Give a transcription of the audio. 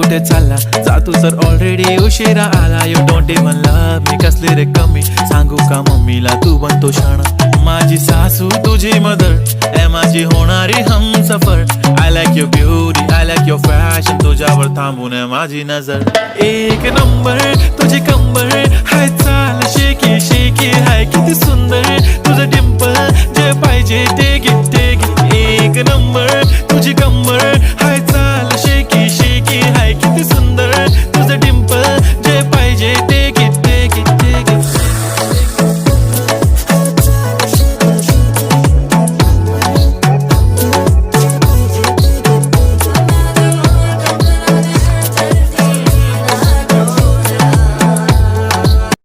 कुठे चालला जातो सर ऑलरेडी उशिरा आला. You don't even love me कसले रे कमी सांगू का मम्मीला तू बनतो शाणा. माझी सासू तुझी मदर ए माझी होणारी Humsafar. I like your beauty I like your fashion तुझ्यावर थांबून आहे माझी नजर. एक नंबर तुझी कंबर हाय चाल शेकी शेकी हाय किती सुंदर तुझं डिंपल जे पाहिजे ते घे ते घे. एक नंबर